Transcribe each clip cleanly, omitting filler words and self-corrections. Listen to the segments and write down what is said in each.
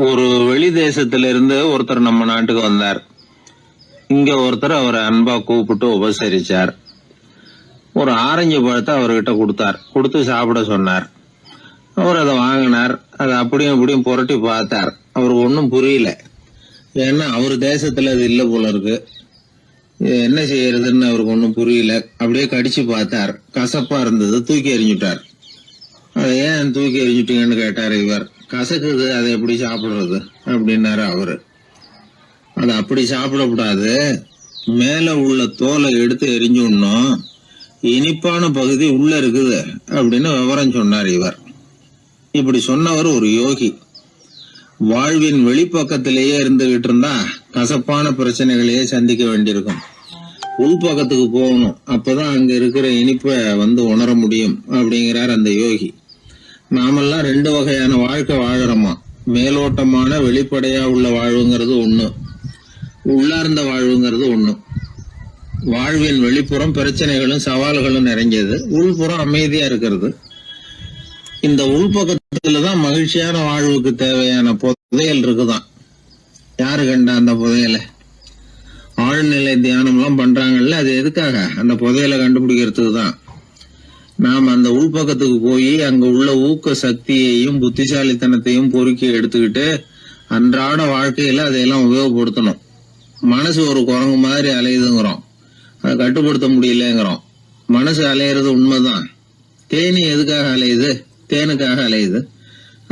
ஒரு வெளி தேசத்துல இருந்து ஒருத்தர் நம்ம நாட்டுக்கு வந்தார். இங்க ஒருத்தர் அவரை அன்பா கூப்பிட்டு உபசரிச்சார். ஒரு ஆரஞ்சு பழத்தை அவர்கிட்ட கொடுத்து சாப்பிட சொன்னார். அவர் அதை வாங்கினார். அதை அப்படியும் இப்படியும் புரட்டி பார்த்தார். அவருக்கு ஒன்றும் புரியல. ஏன்னா அவர் தேசத்துல அது இல்லை போல இருக்கு. என்ன செய்யறதுன்னு அவருக்கு ஒன்றும் புரியல. அப்படியே கடிச்சு பார்த்தார். கசப்பா இருந்தது. தூக்கி எறிஞ்சுட்டார். அதை ஏன் தூக்கி எறிஞ்சுட்டீங்கன்னு கேட்டார் இவர். கசக்குது, அதை எப்படி சாப்பிடுறது அப்படின்னாரு அவரு. அது அப்படி சாப்பிடக்கூடாது, மேல உள்ள தோலை எடுத்து எரிஞ்சுடணும், இனிப்பான பகுதி உள்ள இருக்குது அப்படின்னு விவரம் சொன்னார் இவர். இப்படி சொன்னவர் ஒரு யோகி. வாழ்வின் வெளிப்பக்கத்திலேயே இருந்துகிட்டு இருந்தா கசப்பான பிரச்சனைகளையே சந்திக்க வேண்டியிருக்கும். உள்பக்கத்துக்கு போகணும், அப்பதான் அங்க இருக்கிற இனிப்பை உணர முடியும் அப்படிங்கிறார் அந்த யோகி. நாமெல்லாம் ரெண்டு வகையான வாழ்க்கை வாழறோமா. மேலோட்டமான வெளிப்படையா உள்ள வாழ்வுங்கிறது ஒண்ணு, உள்ளார்ந்த வாழ்வுங்கிறது ஒண்ணு. வாழ்வின் வெளிப்புறம் பிரச்சனைகளும் சவால்களும் நிறைஞ்சது, உள்புறம் அமைதியா இருக்கிறது. இந்த உள்பக்கத்துலதான் மகிழ்ச்சியான வாழ்வுக்கு தேவையான புதையல் இருக்குதான். யாரு கண்டா அந்த புதையலை? ஆழ்நிலை தியானம் எல்லாம் பண்றாங்கல்ல, அது எதுக்காக? அந்த புதையலை கண்டுபிடிக்கிறதுக்கு தான். நாம் அந்த உள்பக்கத்துக்கு போய் அங்க உள்ள ஊக்க சக்தியையும் புத்திசாலித்தனத்தையும் பொறுக்கி எடுத்துக்கிட்டு அன்றாட வாழ்க்கையில அதையெல்லாம் உபயோகப்படுத்தணும். மனசு ஒரு குரங்கு மாதிரி அலையுதுங்கிறோம், அதை கட்டுப்படுத்த முடியலங்கிறோம். மனசு அலையிறது உண்மைதான். தேனி எதுக்காக அலையுது? தேனுக்காக அலையுது.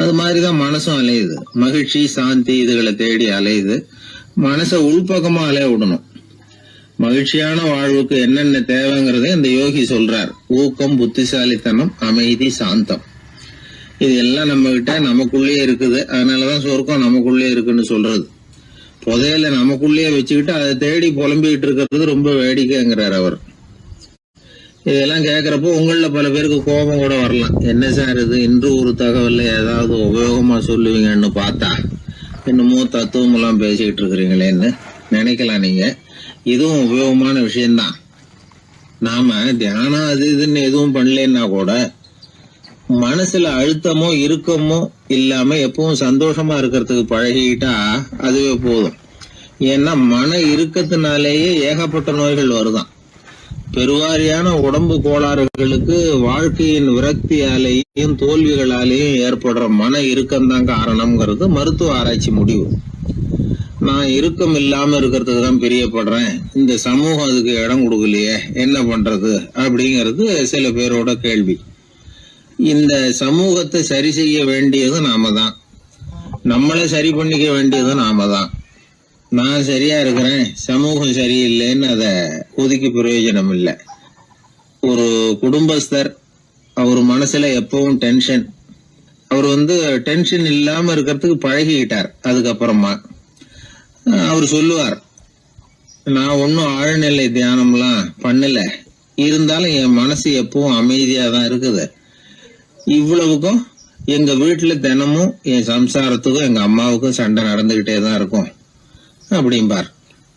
அது மாதிரிதான் மனசும் அலையுது. மகிழ்ச்சி, சாந்தி இதுகளை தேடி அலையுது. மனசை உள்பக்கமா அலைய விடணும். மகிழ்ச்சியான வாழ்வுக்கு என்னென்ன தேவைங்கிறத இந்த யோகி சொல்றார். ஊக்கம், புத்திசாலித்தனம், அமைதி, சாந்தம். இது எல்லாம் நம்ம கிட்ட நமக்குள்ளேயே இருக்குது. அதனாலதான் சொர்க்கம் நமக்குள்ளே இருக்குன்னு சொல்றது. புதையல நமக்குள்ளேயே வச்சுக்கிட்டு அதை தேடி புலம்பிக்கிட்டு இருக்கிறது ரொம்ப வேடிக்கைங்கிறார் அவர். இதெல்லாம் கேட்கறப்போ உங்கள பல பேருக்கு கோபம் கூட வரலாம். என்ன சார் இது, இன்று ஒரு தகவல்ல ஏதாவது உபயோகமா சொல்லுவீங்கன்னு பார்த்தா என்னமோ தத்துவம் எல்லாம் பேசிக்கிட்டு இருக்கிறீங்களேன்னு நினைக்கலாம் நீங்க. இதுவும் உபயோகமான விஷயம்தான். நாம தியானம் அது இதுன்னு எதுவும் பண்ணலன்னா கூட மனசுல அழுத்தமோ இறுக்கமோ இல்லாம எப்பவும் சந்தோஷமா இருக்கிறதுக்கு பழகிட்டா அதுவே போதும். ஏன்னா மன இறுக்கத்தினாலேயே ஏகப்பட்ட நோய்கள் வருதான். பெருவாரியான உடம்பு கோளாறுகளுக்கு வாழ்க்கையின் விரக்தியாலேயும் தோல்விகளாலேயும் ஏற்படுற மன இறுக்கம்தான் காரணம்ங்கிறது மருத்துவ ஆராய்ச்சி முடிவு. நான் இறுக்கம் இல்லாம இருக்கிறதுக்கு தான் பிரியப்படுறேன், இந்த சமூகம் அதுக்கு இடம் கொடுக்கலையே, என்ன பண்றது அப்படிங்கிறது சில பேரோட கேள்வி. இந்த சமூகத்தை சரி செய்ய வேண்டியது நாம தான். நம்மளை சரி பண்ணிக்க வேண்டியது நாம தான். நான் சரியா இருக்கிறேன், சமூகம் சரியில்லைன்னு அதை ஒதுக்கி பிரயோஜனம் இல்லை. ஒரு குடும்பஸ்தர், அவர் மனசுல எப்பவும் டென்ஷன். அவர் டென்ஷன் இல்லாம இருக்கிறதுக்கு பழகிக்கிட்டார். அதுக்கப்புறமா அவர் சொல்லுவார், நான் ஒன்னும் ஆழ்நிலை தியானம்லாம் பண்ணல, இருந்தாலும் என் மனசு எப்பவும் அமைதியா தான் இருக்குது. இவ்வளவுக்கும் எங்க வீட்டுல தினமும் என் சம்சாரத்துக்கும் எங்க அம்மாவுக்கும் சண்டை நடந்துகிட்டே தான் இருக்கும் அப்படிம்பார்.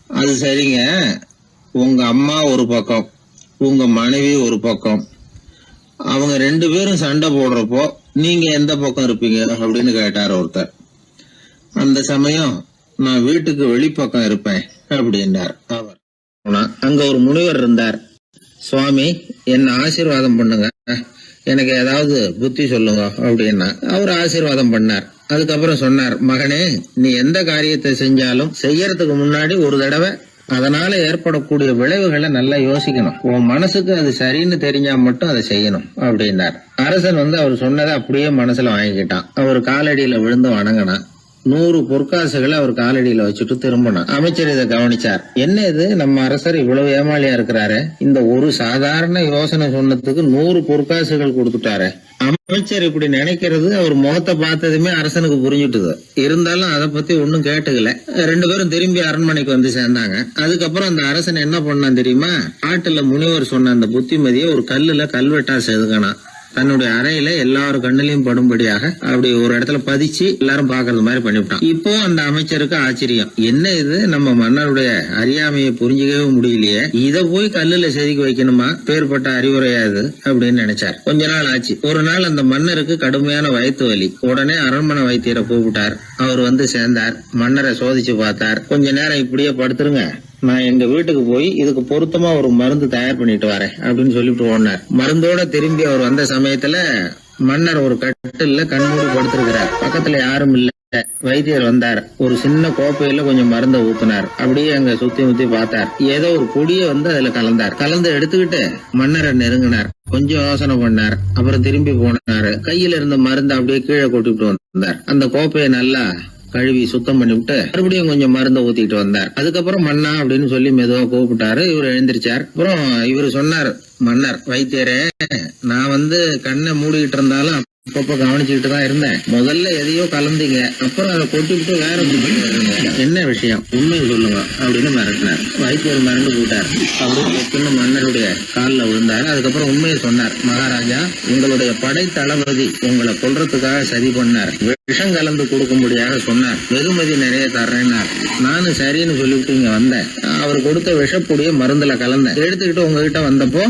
அது சரிங்க, உங்க அம்மா ஒரு பக்கம், உங்க மனைவி ஒரு பக்கம், அவங்க ரெண்டு பேரும் சண்டை போடுறப்போ நீங்க எந்த பக்கம் இருப்பீங்க அப்படின்னு கேட்டார் ஒருத்தர். அந்த சமயம் நான் வீட்டுக்கு வெளிப்பக்கம் இருப்பேன் அப்படின்னார் அவர். அங்க ஒரு முனிவர் இருந்தார். சுவாமி, என்ன ஆசீர்வாதம் பண்ணுங்க, எனக்கு ஏதாவது புத்தி சொல்லுங்க அப்படின்னா அவர் ஆசீர்வாதம் பண்ணார். அதுக்கப்புறம் சொன்னார், மகனே, நீ எந்த காரியத்தை செஞ்சாலும் செய்யறதுக்கு முன்னாடி ஒரு தடவை அதனால ஏற்படக்கூடிய விளைவுகளை நல்லா யோசிக்கணும். உன் மனசுக்கு அது சரின்னு தெரிஞ்சா மட்டும் அதை செய்யணும் அப்படின்னார். அரசன் அவர் சொன்னதை அப்படியே மனசுல வாங்கிக்கிட்டான். அவர் காலடியில விழுந்து வணங்கினான். 100 பொற்காசுகளை அவர் காலடியில வச்சுட்டு திரும்பினான். அமைச்சர் இதை கவனிச்சார். என்ன இது, நம்ம அரசர் இவ்வளவு ஏமாளியா இருக்கிறாரு, இந்த ஒரு சாதாரண யோசனை சொன்னதுக்கு 100 பொற்காசுகள் கொடுத்துட்டாரு. அமைச்சர் இப்படி நினைக்கிறது அவர் முகத்தை பார்த்ததுமே அரசனுக்கு புரிஞ்சுட்டுது. இருந்தாலும் அதை பத்தி ஒன்னும் கேட்டுக்கல. ரெண்டு பேரும் திரும்பி அரண்மனைக்கு சேர்ந்தாங்க. அதுக்கப்புறம் அந்த அரசன் என்ன பண்ணான் தெரியுமா? காட்டுல முனிவர் சொன்ன அந்த புத்திமதியை ஒரு கல்லுல கல்வெட்டா செதுக்கினான். தன்னுடைய அறையில எல்லாரும் கண்ணிலையும் படும்படியாக அப்படி ஒரு இடத்துல பதிச்சு எல்லாரும் பாக்குறது மாதிரி பண்ணிவிட்டான். இப்போ அந்த அமைச்சருக்கு ஆச்சரியம், என்ன இது, நம்ம மன்னருடைய அறியாமையை புரிஞ்சுக்கவே முடியலையே, இத போய் கல்லுல செதுக்கி வைக்கணுமா, பேர்பட்ட அறிவுரையாது அப்படின்னு நினைச்சார். கொஞ்ச நாள் ஆச்சு. ஒரு நாள் அந்த மன்னருக்கு கடுமையான வயிற்று வலி. உடனே அரண்மனை வைத்தியரை கூப்பிட்டார். அவர் வந்து சேர்ந்தார். மன்னரை சோதிச்சு பார்த்தார். கொஞ்ச நேரம் இப்படியே படுத்துருங்க, நான் எங்க வீட்டுக்கு போய் இதுக்கு பொருத்தமா ஒரு மருந்து தயார் பண்ணிட்டு வரேன் அப்படின்னு சொல்லிட்டு ஓடினார். மருந்தோட திரும்பி அவர் வந்த சமயத்துல மன்னர் ஒரு கட்டில்ல கண்மூடி படுத்திருக்கிறார். பக்கத்துல யாரும் இல்ல. வைத்தியர் வந்தார். ஒரு சின்ன கோப்பையில கொஞ்சம் மருந்தை ஊத்தினார். அப்படியே அங்க சுத்தி முத்தி பார்த்தார். ஏதோ ஒரு பொடியை வந்து அதுல கலந்தார். கலந்து எடுத்துக்கிட்டு மன்னரை நெருங்கினார். கொஞ்சம் யோசனை பண்ணார். அப்புறம் திரும்பி போனாரு. கையில இருந்த மருந்து அப்படியே கீழே கொட்டிவிட்டு வந்தார். அந்த கோப்பையை நல்லா கழுவி சுத்தம் பண்ணிவிட்டு மறுபடியும் கொஞ்சம் மருந்தை ஊத்திட்டு வந்தார். அதுக்கப்புறம் மன்னா அப்படின்னு சொல்லி மெதுவா கூப்பிட்டாரு. இவர் எழுந்திருச்சார். அப்புறம் இவர் சொன்னார், மன்னர் வைத்தியரே, நான் வந்து கண்ணை மூடிக்கிட்டு இருந்தாலும் அப்பப்ப கவனிச்சுக்கிட்டு தான் இருந்தேன். முதல்ல எதையோ கலந்தீங்க, அப்புறம் அதை கொட்டிவிட்டு வேற என்ன விஷயம், உண்மையை சொல்லுங்க அப்படின்னு மிரட்டினார். வைத்தியர் மிரண்டு போட்டார். அப்படின்னு மன்னருடைய காலில் விழுந்தார். அதுக்கப்புறம் உண்மையை சொன்னார். மகாராஜா, உங்களுடைய படை தளபதி உங்களை கொல்றதுக்காக சதி பண்ணார். விஷம் கலந்து கொடுக்கும்படியாக சொன்னார். வெகுமதி நிறைய தர்றேன்னார். நானும் சரின்னு சொல்லிவிட்டு இங்க வந்தேன். அவர் கொடுத்த விஷப்புடிய மருந்துல கலந்தேன். எடுத்துக்கிட்டு உங்ககிட்ட வந்தப்போ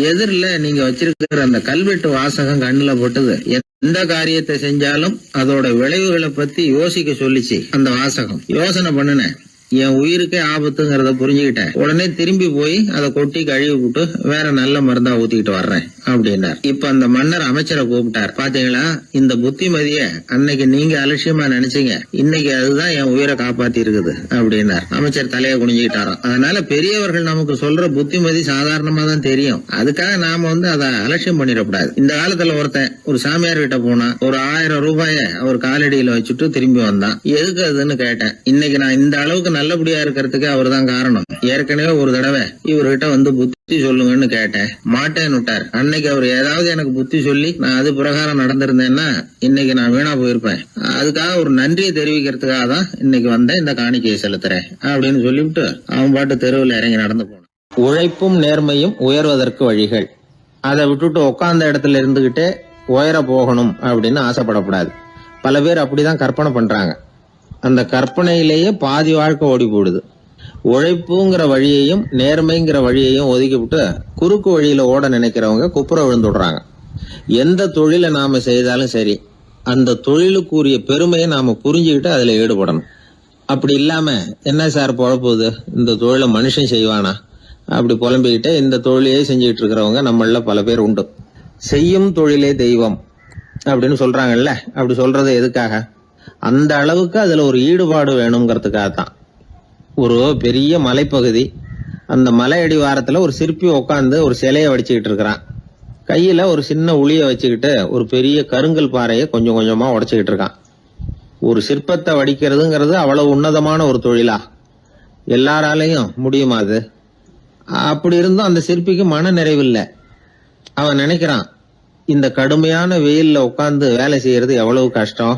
எதிரில நீங்க வச்சிருக்கிற அந்த கல்வெட்டு வாசகம் கண்ணுல போட்டது. எந்த காரியத்தை செஞ்சாலும் அதோட விளைவுகளை பத்தி யோசிக்க சொல்லிச்சு அந்த வாசகம். யோசனை பண்ணுனேன், என் உயிருக்கே ஆபத்துங்கிறத புரிஞ்சுக்கிட்டேன். உடனே திரும்பி போய் அதை கொட்டி கழுவி விட்டு வேற நல்ல மருந்தா ஊத்திக்கிட்டு வர்றேன் அப்படின்னார். இப்ப அந்த மன்னர் அமைச்சரை கூப்பிட்டார். பாத்தீங்களா, இந்த புத்திமதிய அன்னைக்கு நீங்க அலட்சியமா நினைச்சீங்க, இன்னைக்கு அதுதான் என் உயிரை காப்பாத்தி இருக்குது அப்படின்னார். அமைச்சர் தலையை குனிஞ்சுக்கிட்டாராம். அதனால பெரியவர்கள் நமக்கு சொல்ற புத்திமதி சாதாரணமா தான் தெரியும். அதுக்காக நாம வந்து அதை அலட்சியம் பண்ணிடக்கூடாது. இந்த காலத்துல ஒருத்தன் ஒரு சாமியார் கிட்ட போனா ஒரு 1000 ரூபாய அவர் காலடியில வச்சுட்டு திரும்பி வந்தான். எதுக்கு அதுன்னு கேட்டேன். இன்னைக்கு நான் இந்த அளவுக்கு நல்லபடியா இருக்கிறதுக்கு அவர் தான் காரணம். ஏற்கனவே ஒரு தடவை இவர்கிட்ட வந்து புத்தி சொல்லுங்கன்னு கேட்டேன், மாட்டேன்னு விட்டார். அன்னைக்கு அவர் ஏதாவது எனக்கு புத்தி சொல்லி நான் அது பிரகாரம் நடந்திருந்தேன்னா இன்னைக்கு நான் வீணா போயிருப்பேன். அதுக்காக ஒரு நன்றியை தெரிவிக்கிறதுக்காக தான் இன்னைக்கு வந்தேன், இந்த காணிக்கையை செலுத்துறேன் அப்படின்னு சொல்லிவிட்டு அவன் பாட்டு தெருவில் இறங்கி நடந்து போனான். உழைப்பும் நேர்மையும் உயர்வதற்கு வழிகள். அதை விட்டுட்டு உட்கார்ந்த இடத்துல இருந்துகிட்டே உயர போகணும் அப்படின்னு ஆசைப்படக்கூடாது. பல பேர் அப்படிதான் கற்பனை பண்றாங்க. அந்த கற்பனையிலேயே பாதி வாழ்க்கை ஓடி போடுது. உழைப்புங்கிற வழியையும் நேர்மைங்கிற வழியையும் ஒதுக்கிவிட்டு குறுக்கு வழியில ஓட நினைக்கிறவங்க குப்புற விழுந்துடுறாங்க. எந்த தொழிலை நாம செய்தாலும் சரி, அந்த தொழிலுக்குரிய பெருமையை நாம புரிஞ்சுக்கிட்டு அதுல ஈடுபடணும். அப்படி இல்லாம என்ன சார் பொழப்புது, இந்த தொழிலை மனுஷன் செய்வானா அப்படி புலம்பிக்கிட்டு இந்த தொழிலையே செஞ்சுக்கிட்டு இருக்கிறவங்க நம்மள பல பேர் உண்டு. செய்யும் தொழிலே தெய்வம் அப்படின்னு சொல்றாங்கல்ல, அப்படி சொல்றது எதுக்காக? அந்த அளவுக்கு அதுல ஒரு ஈடுபாடு வேணுங்கிறதுக்காகத்தான். ஒரு பெரிய மலைப்பகுதி, அந்த மலை அடிவாரத்துல ஒரு சிற்பி உட்காந்து ஒரு சிலையை வடிச்சுக்கிட்டு இருக்கிறான். கையில ஒரு சின்ன உளிய வச்சுக்கிட்டு ஒரு பெரிய கருங்கல் பாறையை கொஞ்சம் கொஞ்சமா உடைச்சுக்கிட்டு இருக்கான். ஒரு சிற்பத்தை வடிக்கிறதுங்கிறது அவ்வளவு உன்னதமான ஒரு தொழிலா? எல்லாராலையும் முடியுமா அது? அப்படி இருந்தும் அந்த சிற்பிக்கு மன நிறைவில்லை. அவன் நினைக்கிறான், இந்த கடுமையான வெயில்ல உட்கார்ந்து வேலை செய்யறது எவ்வளவு கஷ்டம்.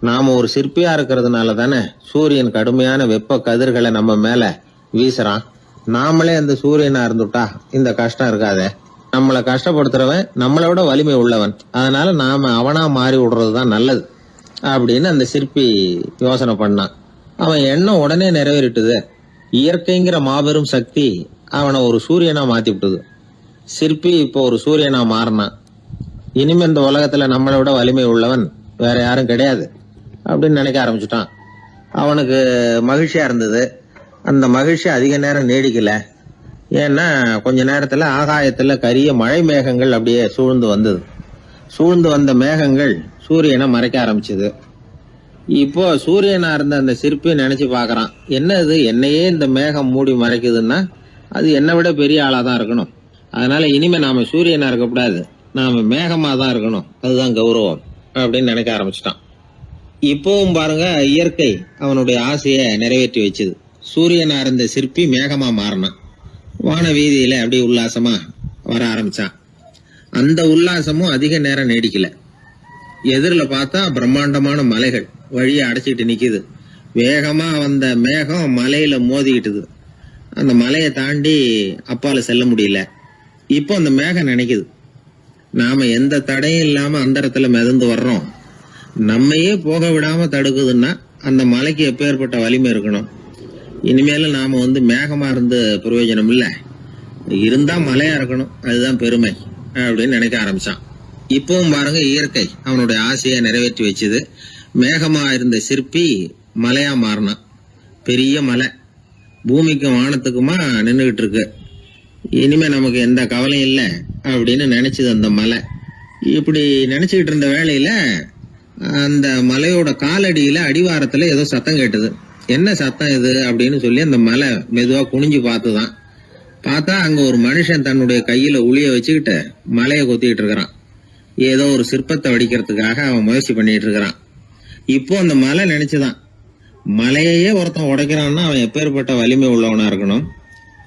நாம ஒரு சிற்பியா இருக்கிறதுனால தானே சூரியன் கடுமையான வெப்ப கதிர்களை நம்ம மேல வீசுறான். நாமளே அந்த சூரியனா இருந்துட்டா இந்த கஷ்டம் இருக்காதே. நம்மளை கஷ்டப்படுத்துறவன் நம்மளை விட வலிமை உள்ளவன், அதனால நாம அவனா மாறி விடுறதுதான் நல்லது அப்படின்னு அந்த சிற்பி யோசனை பண்ணான். அவன் எண்ணம் உடனே நிறைவேறிட்டுது. இயற்கைங்கிற மாபெரும் சக்தி அவனை ஒரு சூரியனா மாத்தி விட்டுது. சிற்பி இப்போ ஒரு சூரியனா மாறினான். இனிமே இந்த உலகத்துல நம்மளை விட வலிமை உள்ளவன் வேற யாரும் கிடையாது அப்படின்னு நினைக்க ஆரம்பிச்சுட்டான். அவனுக்கு மகிழ்ச்சியா இருந்தது. அந்த மகிழ்ச்சி அதிக நேரம் நீடிக்கல. ஏன்னா கொஞ்ச நேரத்துல ஆகாயத்துல கரிய மழை மேகங்கள் அப்படியே சூழ்ந்து வந்தது. சூழ்ந்து வந்த மேகங்கள் சூரியனை மறைக்க ஆரம்பிச்சது. இப்போ சூரியனா இருந்த அந்த சிற்பி நினைச்சு பாக்குறான், என்ன இது, என்னையே இந்த மேகம் மூடி மறைக்குதுன்னா அது என்னை விட பெரிய ஆளாதான் இருக்கணும். அதனால இனிமே நாம சூரியனா இருக்கக்கூடாது, நாம மேகமா தான் இருக்கணும், அதுதான் கௌரவம் அப்படின்னு நினைக்க ஆரம்பிச்சிட்டான். இப்பவும் பாருங்க, இயற்கை அவனுடைய ஆசையை நிறைவேற்றி வச்சுது. சூரியனா இருந்த சிற்பி மேகமா மாறினான். வான வீதியில அப்படி உல்லாசமா வர ஆரம்பிச்சான். அந்த உல்லாசமும் அதிக நேரம் நீடிக்கல. எதிரில பார்த்தா பிரம்மாண்டமான மலைகள் வழியை அடைச்சிட்டு நிக்குது. வேகமா வந்த மேகம் மலையில மோதிக்கிட்டுது. அந்த மலையை தாண்டி அப்பால செல்ல முடியல. இப்போ அந்த மேகம் நினைக்குது, நாம எந்த தடையும் இல்லாம அந்தரத்துல மிதந்து வர்றோம். நம்மையே போக விடாம தடுக்குதுன்னா அந்த மலைக்கு எப்பேற்பட்ட வலிமை இருக்கணும். இனிமேலும் நாம மேகமா இருந்து பிரயோஜனம் இல்ல, இருந்தா மலையா இருக்கணும், அதுதான் பெருமை அப்படின்னு நினைக்க ஆரம்பிச்சான். இப்பவும் பாருங்க, இயற்கை அவனுடைய ஆசையை நிறைவேற்றி வச்சுது. மேகமா இருந்த சிற்பி மலையா மாறினான். பெரிய மலை பூமிக்கும் வானத்துக்குமா நின்றுகிட்டு இருக்கு. இனிமே நமக்கு எந்த கவலையும் இல்லை அப்படின்னு நினைச்சது அந்த மலை. இப்படி நினைச்சுக்கிட்டு இருந்த வேளையில அந்த மலையோட காலடியில அடிவாரத்துல ஏதோ சத்தம் கேட்டது. என்ன சத்தம் இது அப்படின்னு சொல்லி அந்த மலை மெதுவா குனிஞ்சு பார்த்துதான். பார்த்தா அங்க ஒரு மனுஷன் தன்னுடைய கையில உளிய வச்சுக்கிட்டு மலையை கொத்திக்கிட்டு இருக்கிறான். ஏதோ ஒரு சிற்பத்தை வடிக்கிறதுக்காக அவன் முயற்சி பண்ணிட்டு இருக்கிறான். இப்போ அந்த மலை நினைச்சுதான், மலையையே ஒருத்தன் உடைக்கிறான்னா அவன் எப்பேற்பட்ட வலிமை உள்ளவனா இருக்கணும்.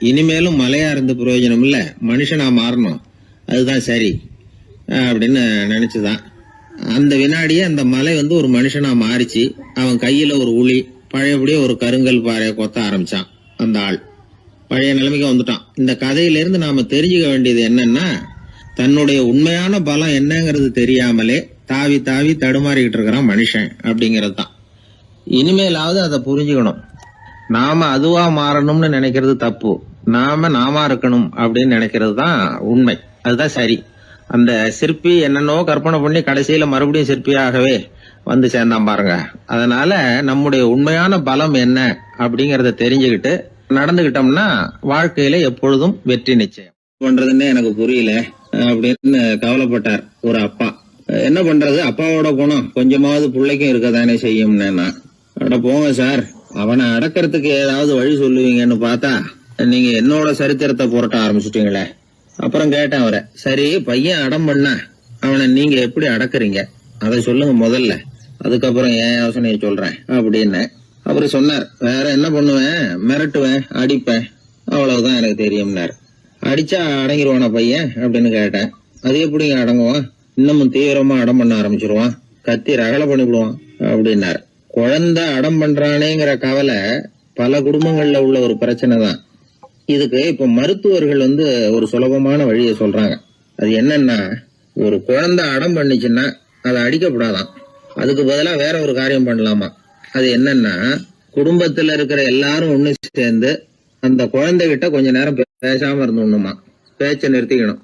இனிமேலும் மலையா இருந்து பிரயோஜனம் இல்ல, மனுஷனா மாறணும், அதுதான் சரி அப்படின்னு நினைச்சுதான். அந்த வினாடியே அந்த மலை ஒரு மனுஷனா மாறிச்சு. அவன் கையில ஒரு உளி, பழையபடியே ஒரு கருங்கல் பாறையை கொத்த ஆரம்பிச்சான். அந்த ஆள் பழைய நிலைமைக்கு வந்துட்டான். இந்த கதையிலிருந்து நாம தெரிஞ்சுக்க வேண்டியது என்னன்னா, தன்னுடைய உண்மையான பலம் என்னங்கிறது தெரியாமலே தாவி தாவி தடுமாறிக்கிட்டு இருக்கிறான் மனுஷன் அப்படிங்கிறது தான். இனிமேலாவது அதை புரிஞ்சுக்கணும். நாம அதுவா மாறணும்னு நினைக்கிறது தப்பு, நாம இருக்கணும் அப்படின்னு நினைக்கிறது தான் உண்மை, அதுதான் சரி. அந்த சிற்பி என்னன்னோ கற்பனை பண்ணி கடைசியில மறுபடியும் சிற்பியாகவே சேர்ந்தான் பாருங்க. அதனால நம்முடைய உண்மையான பலம் என்ன அப்படிங்கறத தெரிஞ்சுக்கிட்டு நடந்துகிட்டோம்னா வாழ்க்கையில எப்பொழுதும் வெற்றி நிச்சயம். பண்றதுன்னு எனக்கு புரியல அப்படின்னு கவலைப்பட்டார் ஒரு அப்பா. என்ன பண்றது, அப்பாவோட குணம் கொஞ்சமாவது பிள்ளைக்கும் இருக்கதானே செய்யும்னா, அட போங்க சார், அவனை அடக்கிறதுக்கு ஏதாவது வழி சொல்லுவீங்கன்னு பார்த்தா நீங்க என்னோட சரித்திரத்தை புரட்ட ஆரம்பிச்சுட்டீங்களே. அப்புறம் கேட்டேன் அவரை, சரி பையன் அடம் பண்ணா அவனை நீங்க எப்படி அடக்குறீங்க அதை சொல்லுங்க முதல்ல, அதுக்கப்புறம் என் யோசனையை சொல்றேன் அப்படின்னு. அவரு சொன்னார், வேற என்ன பண்ணுவேன், மிரட்டுவேன், அடிப்பேன், அவ்வளவுதான் எனக்கு தெரியும்னார். அடிச்சா அடங்கிடுவானா பையன் அப்படின்னு கேட்டேன். அது எப்படிங்க அடங்குவான், இன்னமும் தீவிரமா அடம் பண்ண ஆரம்பிச்சிருவான், கத்தி ரகலை பண்ணிவிடுவான் அப்படின்னாரு. குழந்தை அடம் பண்றானேங்கிற கவலை பல குடும்பங்கள்ல உள்ள ஒரு பிரச்சனை தான். இதுக்கு இப்ப மருத்துவர்கள் ஒரு சுலபமான வழியை சொல்றாங்க. அது என்னன்னா, ஒரு குழந்தை அடம் பண்ணிச்சுன்னா அதை அடிக்கப்படாதான், அதுக்கு பதிலா வேற ஒரு காரியம் பண்ணலாமா. அது என்னன்னா, குடும்பத்துல இருக்கிற எல்லாரும் ஒண்ணு சேர்ந்து அந்த குழந்தைகிட்ட கொஞ்ச நேரம் பேசாம இருந்தோம்னுமா, பேச்சை நிறுத்திக்கணும்.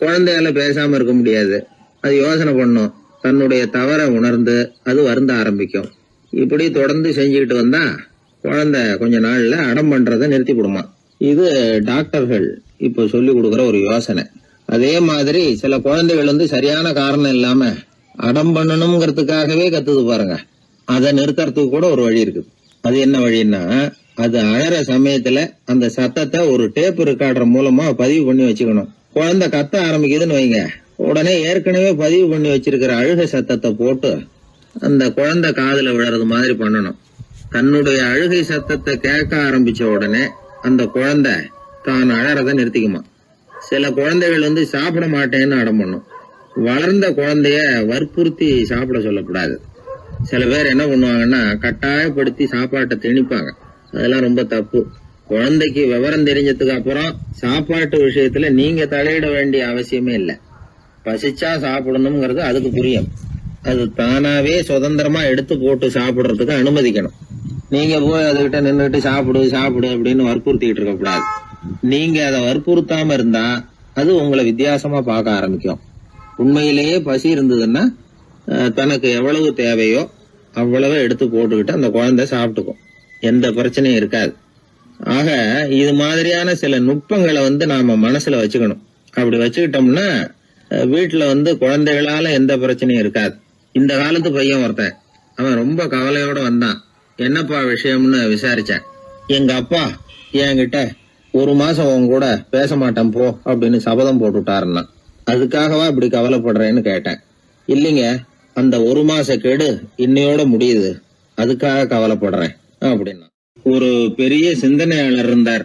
குழந்தையால பேசாம இருக்க முடியாது, அது யோசனை பண்ணும், தன்னுடைய தவறை உணர்ந்து அது வருந்த ஆரம்பிக்கும். இப்படி தொடர்ந்து செஞ்சுக்கிட்டு வந்தா குழந்தை கொஞ்ச நாள்ல அடம் பண்றதை நிறுத்தி விடுமா. இது டாக்டர்கள் இப்ப சொல்லி கொடுக்குற ஒரு யோசனை. அதே மாதிரி சில குழந்தைகள் சரியான காரணம் இல்லாம அடம் பண்ணணுங்கிறதுக்காகவே கத்துது பாருங்க, அதை நிறுத்துறதுக்கு கூட ஒரு வழி இருக்குது. அது என்ன வழின்னா, அது அழற சமயத்துல அந்த சத்தத்தை ஒரு டேப் ரெக்கார்டர் மூலமா பதிவு பண்ணி வச்சுக்கணும். குழந்தை கத்த ஆரம்பிக்குதுன்னு வைங்க, உடனே ஏற்கனவே பதிவு பண்ணி வச்சிருக்கிற அழுகை சத்தத்தை போட்டு அந்த குழந்தை காதுல விழறது மாதிரி பண்ணணும். தன்னுடைய அழுகை சத்தத்தை கேட்க ஆரம்பிச்ச உடனே அந்த குழந்தை தான் அழறத நிறுத்திக்குமா. சில குழந்தைகள் சாப்பிட மாட்டேன்னு அடம் பண்ணும். வளர்ந்த குழந்தைய வற்புறுத்தி சாப்பிட சொல்லக்கூடாது. சில பேர் என்ன பண்ணுவாங்கன்னா, கட்டாயப்படுத்தி சாப்பாட்டை திணிப்பாங்க. அதெல்லாம் ரொம்ப தப்பு. குழந்தைக்கு விவரம் தெரிஞ்சதுக்கு அப்புறம் சாப்பாட்டு விஷயத்துல நீங்க தலையிட வேண்டிய அவசியமே இல்லை. பசிச்சா சாப்பிடணுங்கிறது அதுக்கு புரியும். அது தானாவே சுதந்திரமா எடுத்து போட்டு சாப்பிடுறதுக்கு அனுமதிக்கணும். நீங்க போய் அதுகிட்ட நின்றுட்டு சாப்பிடு சாப்பிடு அப்படின்னு வற்புறுத்திட்டு இருக்க கூடாது. நீங்க அதை வற்புறுத்தாம இருந்தா அது உங்களை வித்தியாசமா பார்க்க ஆரம்பிக்கும். உண்மையிலேயே பசி இருந்ததுன்னா தனக்கு எவ்வளவு தேவையோ அவ்வளவு எடுத்து போட்டுக்கிட்டு அந்த குழந்தை சாப்பிட்டுக்கும், எந்த பிரச்சனையும் இருக்காது. ஆக இது மாதிரியான சில நுட்பங்களை நாம மனசுல வச்சுக்கணும். அப்படி வச்சுக்கிட்டோம்னா வீட்டுல குழந்தைகளால எந்த பிரச்சனையும் இருக்காது. இந்த காலத்து பையன் ஒருத்தன், அவன் ரொம்ப கவலையோட வந்தான். என்னப்பா விஷயம்னு விசாரிச்சேன். எங்க அப்பா என்கிட்ட ஒரு மாசம் உன் கூட பேச மாட்டேன் போ அப்படின்னு சபதம் போட்டுட்டாருன்னா, அதுக்காகவா இப்படி கவலைப்படுறேன்னு கேட்டேன். இல்லைங்க, அந்த ஒரு மாச கெடு இன்னையோட முடியுது, அதுக்காக கவலைப்படுறேன் அப்படின்னா. ஒரு பெரிய சிந்தனையாளர் இருந்தார்.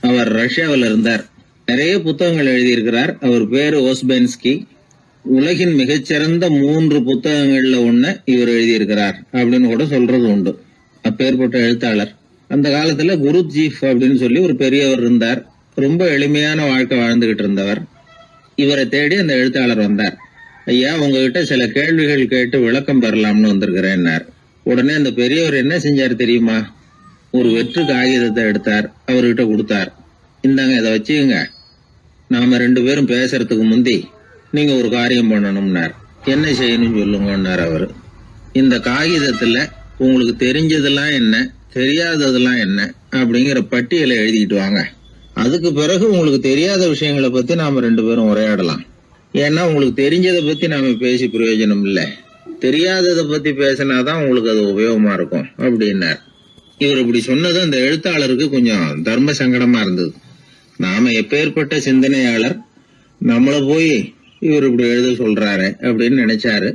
அவர் ரஷ்யாவில் இருந்தார். நிறைய புத்தகங்கள் எழுதியிருக்கிறார். அவர் பேரு ஓஸ்பென்ஸ்கி. உலகின் மிகச்சிறந்த 3 புத்தகங்கள்ல ஒண்ணு இவர் எழுதியிருக்கிறார் அப்படின்னு கூட சொல்றது உண்டு. அப்பேற்பட்ட எழுத்தாளர். அந்த காலத்துல குருஜீஃப் அப்படின்னு சொல்லி ஒரு பெரியவர் இருந்தார். ரொம்ப எளிமையான வாழ்க்கை வாழ்ந்துகிட்டு இருந்தவர். இவரை தேடி அந்த எழுத்தாளர் வந்தார். ஐயா, உங்ககிட்ட சில கேள்விகள் கேட்டு விளக்கம் பெறலாம்னு வந்திருக்கிறேன்னார். உடனே அந்த பெரியவர் என்ன செஞ்சார் தெரியுமா? ஒரு வெற்று காகிதத்தை எடுத்தார், அவர்கிட்ட கொடுத்தார். இந்தாங்க, இதை வச்சுக்கங்க, நாம 2 பேரும் பேசுறதுக்கு முந்தி நீங்க ஒரு காரியம் பண்ணணும்னார். என்ன செய்யணும்னு சொல்லுங்கன்னார் அவரு. இந்த காகிதத்துல உங்களுக்கு தெரிஞ்சதெல்லாம் என்ன, தெரியாததெல்லாம் என்ன அப்படிங்கிற பட்டியலை எழுதிட்டு வாங்க. அதுக்கு பிறகு உங்களுக்கு தெரியாத விஷயங்களை பத்தி நாம 2 பேரும் உரையாடலாம். ஏன்னா உங்களுக்கு தெரிஞ்சதை பத்தி நாம பேசி பிரயோஜனம் இல்லை, தெரியாததை பத்தி பேசினாதான் உங்களுக்கு அது உபயோகமா இருக்கும் அப்படின்னார். இவர் இப்படி சொன்னது அந்த எழுத்தாளருக்கு கொஞ்சம் தர்ம சங்கடமா இருந்தது. நாம எப்பேற்பட்ட சிந்தனையாளர், நம்மள போய் இவர் இப்படி எழுத சொல்றாரு அப்படின்னு நினைச்சாரு.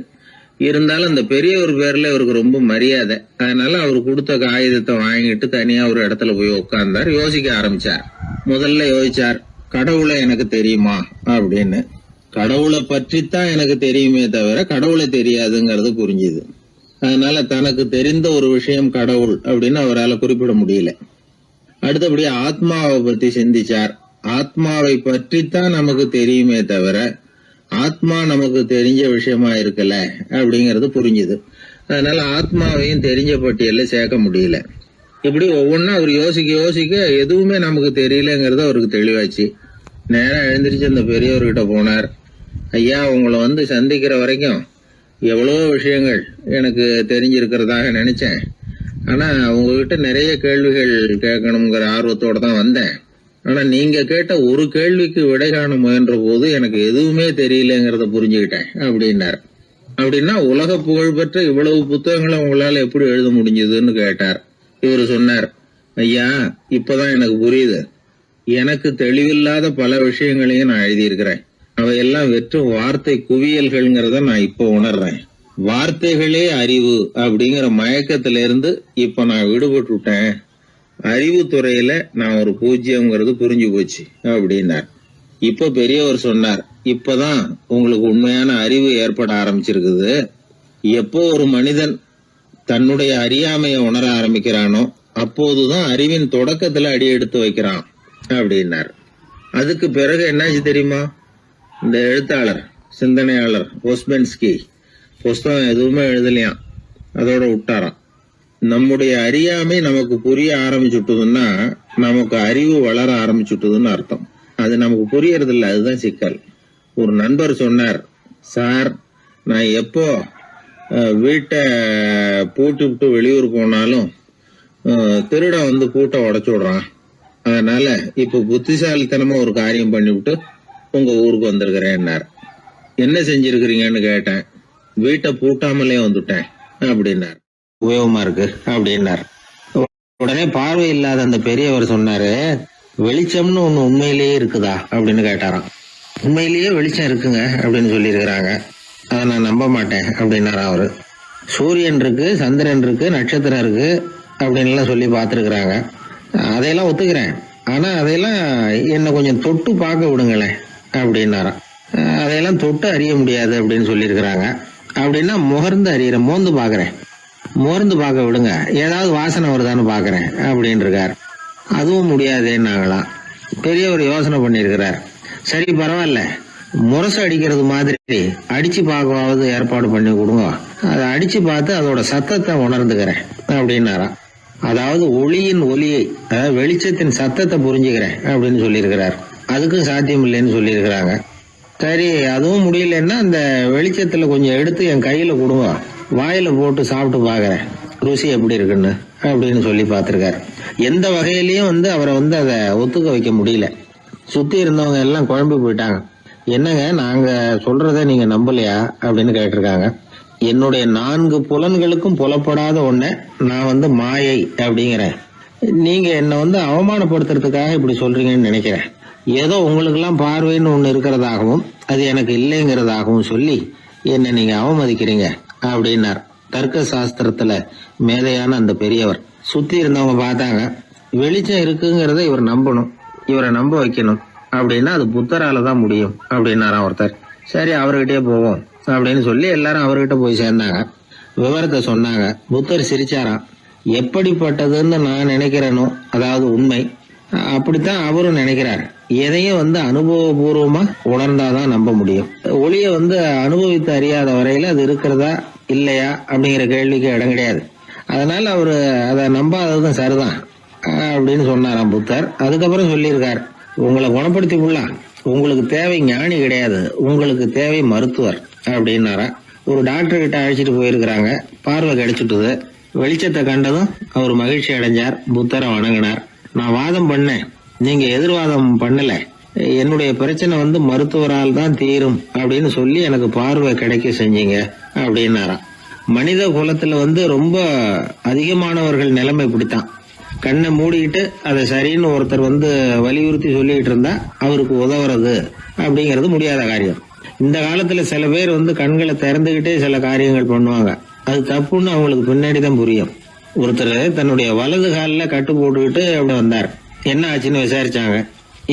இருந்தாலும் அந்த பெரியவர் பேர்ல இவருக்கு ரொம்ப மரியாதை. அதனால அவர் கொடுத்த காகிதத்தை வாங்கிட்டு தனியா ஒரு இடத்துல போய் உட்கார்ந்தார். யோசிக்க ஆரம்பிச்சார். முதல்ல யோசிச்சார், கடவுளை எனக்கு தெரியுமா அப்படின்னு. கடவுளை பற்றித்தான் எனக்கு தெரியுமே தவிர கடவுளை தெரியாதுங்கிறது புரிஞ்சுது. அதனால தனக்கு தெரிந்த ஒரு விஷயம் கடவுள் அப்படின்னு அவரால் குறிப்பிட முடியல. அடுத்தபடி ஆத்மாவை பத்தி சிந்திச்சார். ஆத்மாவை பற்றித்தான் நமக்கு தெரியுமே தவிர ஆத்மா நமக்கு தெரிஞ்ச விஷயமா இருக்கல அப்படிங்கறது புரிஞ்சுது. அதனால ஆத்மாவையும் தெரிஞ்ச பட்டியல்ல சேர்க்க முடியல. இப்படி ஒவ்வொன்னா அவர் யோசிக்க யோசிக்க எதுவுமே நமக்கு தெரியலங்கிறது அவருக்கு தெளிவாச்சு. நேரம் எழுந்திரிச்சு அந்த பெரியவர்கிட்ட போனார். ஐயா, உங்களை சந்திக்கிற வரைக்கும் எவ்வளவோ விஷயங்கள் எனக்கு தெரிஞ்சிருக்கிறதாக நினைச்சேன். ஆனா உங்ககிட்ட நிறைய கேள்விகள் கேட்கணுங்கிற ஆர்வத்தோட தான் வந்தேன். ஆனா நீங்க கேட்ட ஒரு கேள்விக்கு விடை காண முயன்ற போது எனக்கு எதுவுமே தெரியலங்கிறத புரிஞ்சுக்கிட்டேன் அப்படின்னார். அப்படின்னா உலக புகழ்பெற்ற இவ்வளவு புத்தகங்களை உங்களால எப்படி எழுத முடிஞ்சதுன்னு கேட்டார். இவரு சொன்னார், ஐயா, இப்பதான் எனக்கு புரியுது. எனக்கு தெளிவில்லாத பல விஷயங்களையும் நான் எழுதியிருக்கிறேன். அவையெல்லாம் வெறும் வார்த்தை குவியல்கள்ங்கிறத நான் இப்ப உணர்றேன். வார்த்தைகளே அறிவு அப்படிங்கிற மயக்கத்தில இருந்து இப்ப நான் விடுபட்டுட்டேன். அறிவு துறையில நான் ஒரு பூஜ்யம்ங்கிறது புரிஞ்சு போச்சு அப்படின்னார். இப்ப பெரியவர் சொன்னார், இப்பதான் உங்களுக்கு உண்மையான அறிவு ஏற்பட ஆரம்பிச்சிருக்குது. எப்போ ஒரு மனிதன் தன்னுடைய அறியாமைய உணர ஆரம்பிக்கிறானோ அப்போதுதான் அறிவின் தொடக்கத்துல அடி எடுத்து வைக்கிறான் அப்படின்னார். அதுக்கு பிறகு என்னாச்சு தெரியுமா? இந்த எழுத்தாளர், சிந்தனையாளர் ஓஸ்பென்ஸ்கி புஸ்தகம் எதுவுமே எழுதலையாம், அதோட விட்டாராம். நம்முடைய அறியாமை நமக்கு புரிய ஆரம்பிச்சுட்டதுன்னா நமக்கு அறிவு வளர ஆரம்பிச்சுட்டதுன்னு அர்த்தம். அது நமக்கு புரியறது இல்லை, அதுதான் சிக்கல். ஒரு நண்பர் சொன்னார், சார், நான் எப்போ வீட்டை பூட்டி விட்டு வெளியூர் போனாலும் திருடன் பூட்டை உடைச்சு விடுறான். அதனால இப்ப புத்திசாலித்தனமா ஒரு காரியம் பண்ணிவிட்டு உங்க ஊருக்கு வந்திருக்கிறேன்னார். என்ன செஞ்சிருக்கிறீங்கன்னு கேட்டேன். வீட்டை பூட்டாமலே வந்துட்டேன் அப்படின்னார். உபயோகமா இருக்கு அப்படின்னார். உடனே பார்வை இல்லாத அந்த பெரியவர் சொன்னாரு, வெளிச்சம்னு ஒண்ணு உண்மையிலேயே இருக்குதா அப்படின்னு கேட்டாராம். உண்மையிலேயே வெளிச்சம் இருக்குங்க அப்படின்னு சொல்லி இருக்கிறாங்க, அதை நான் நம்ப மாட்டேன் அப்படின்னாரா அவரு. சூரியன் இருக்கு, சந்திரன் இருக்கு, நட்சத்திரம் இருக்கு அப்படின்னு எல்லாம் சொல்லி பார்த்துருக்குறாங்க, அதையெல்லாம் ஒத்துக்கிறேன். ஆனா அதையெல்லாம் என்ன கொஞ்சம் தொட்டு பார்க்க விடுங்களேன் அப்படின்னாராம். அதையெல்லாம் தொட்டு அறிய முடியாது அப்படின்னு சொல்லியிருக்கிறாங்க. அப்படின்னா முகர்ந்து அறியறேன், மோந்து பாக்குறேன். மோர்ந்து பார்க்க விடுங்க, ஏதாவது வாசனை வருதான்னு பாக்குறேன் அப்படின்னு இருக்காரு. அதுவும் முடியாதேன்னாங்களாம். பெரியவர் யோசனை பண்ணிருக்கிறார். சரி, பரவாயில்ல, முரசு அடிக்கிறது மாதிரி அடிச்சு பார்க்கவாவது ஏற்பாடு பண்ணி கொடுங்க, அதை அடிச்சு பார்த்து அதோட சத்தத்தை உணர்ந்துக்கிறேன் அப்படின்னாராம். அதாவது ஒளியின் ஒலியை, அதாவது வெளிச்சத்தின் சத்தத்தை புரிஞ்சுக்கிறேன் அப்படின்னு சொல்லியிருக்கிறார். அதுக்கும் சாத்தியம் இல்லைன்னு சொல்லியிருக்கிறாங்க. சரி, அதுவும் முடியலன்னா அந்த வெளிச்சத்துல கொஞ்சம் எடுத்து என் கையில கொடுங்க, வாயில போட்டு சாப்பிட்டு பாக்குறேன் ருசி எப்படி இருக்குன்னு அப்படின்னு சொல்லி பார்த்திருக்காரு. எந்த வகையிலயும் அவரை அதை ஒத்துக்க வைக்க முடியல. சுத்தி இருந்தவங்க எல்லாம் குழம்பி போயிட்டாங்க. என்னங்க, நாங்க சொல்றத நீங்க நம்பலையா அப்படின்னு கேட்டிருக்காங்க. என்னுடைய 4 புலன்களுக்கும் புலப்படாத ஒண்ண நான் மாயை அப்படிங்கிறேன். நீங்க என்ன அவமானப்படுத்துறதுக்காக இப்படி சொல்றீங்கன்னு நினைக்கிறேன். ஏதோ உங்களுக்கு எல்லாம் பார்வைன்னு ஒண்ணு இருக்கிறதாகவும் அது எனக்கு இல்லைங்கிறதாகவும் சொல்லி என்ன நீங்க அவமதிக்கிறீங்க அப்படின்னார். தர்க்க சாஸ்திரத்துல மேதையான அந்த பெரியவர். சுத்தி இருந்தவங்க பார்த்தாங்க, வெளிச்சம் இருக்குங்கிறத இவர் நம்பணும், இவரை நம்ப வைக்கணும் அப்படின்னா அது புத்தரால தான் முடியும் அப்படின்னாராம் ஒருத்தர். சரி, அவர்கிட்டயே போவோம் அப்படின்னு சொல்லி எல்லாரும் அவர்கிட்ட போய் சேர்ந்தாங்க. விவரத்தை சொன்னாங்க. புத்தர் சிரிச்சாராம். எப்படிப்பட்டதுன்னு நான் நினைக்கிறேனோ, அதாவது உண்மை, அப்படித்தான் அவரும் நினைக்கிறார். எதையும் அனுபவபூர்வமா உணர்ந்தாதான் நம்ப முடியும். ஒளிய அனுபவித்து அறியாத வரையில அது இருக்கிறதா இல்லையா அப்படிங்கிற கேள்விக்கு இடம் கிடையாது. அதனால அவரு அதை நம்பாததும் சரிதான் அப்படின்னு சொன்னாராம் புத்தர். அதுக்கப்புறம் சொல்லியிருக்கார், உங்களை குணப்படுத்தி விடலாம், உங்களுக்கு தேவை ஞானி கிடையாது, உங்களுக்கு தேவை மருத்துவர் அப்படின்னாரா. ஒரு டாக்டர் கிட்ட அழைச்சிட்டு போயிருக்கிறாங்க. பார்வை கிடைச்சிட்டுது. வெளிச்சத்தை கண்டதும் அவர் மகிழ்ச்சி அடைஞ்சார். புத்தரை வணங்கினார். நான் வாதம் பண்ணேன், நீங்க எதிர்வாதம் பண்ணல. என்னுடைய பிரச்சனை மருத்துவரால் தான் தீரும் அப்படின்னு சொல்லி எனக்கு பார்வை கிடைக்க செஞ்சீங்க அப்படின்னாராம். மனித குலத்துல ரொம்ப அதிகமானவர்கள் நிலைமை இப்படித்தான். கண்ணை மூடிக்கிட்டு அதை சரின்னு ஒருத்தர் வலியுறுத்தி சொல்லிட்டு இருந்தா அவருக்கு உதவுறது அப்படிங்கிறது முடியாத காரியம். இந்த காலத்துல சில பேர் கண்களை திறந்துகிட்டே சில காரியங்கள் பண்ணுவாங்க. அது தப்புன்னு அவங்களுக்கு பின்னாடிதான் புரியும். ஒருத்தர் தன்னுடைய வலது காலில் கட்டு போட்டுக்கிட்டு அப்படி வந்தார். என்ன ஆச்சுன்னு விசாரிச்சாங்க.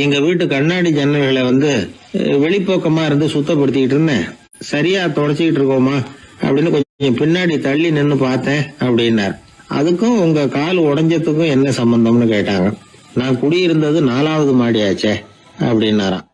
எங்க வீட்டு கண்ணாடி ஜன்னல்களை வெளிப்பக்கமா இருந்து சுத்தப்படுத்திக்கிட்டு இருந்தேன், சரியா தொடச்சிக்கிட்டு இருக்கோமா அப்படின்னு கொஞ்சம் பின்னாடி தள்ளி நின்னு பார்த்தேன் அப்படின்னார். அதுக்கும் உங்க கால் உடைஞ்சதுக்கும் என்ன சம்பந்தம்னு கேட்டாங்க. நான் குடியிருந்தது 4வது மாடியாச்சே அப்படின்னாராம்.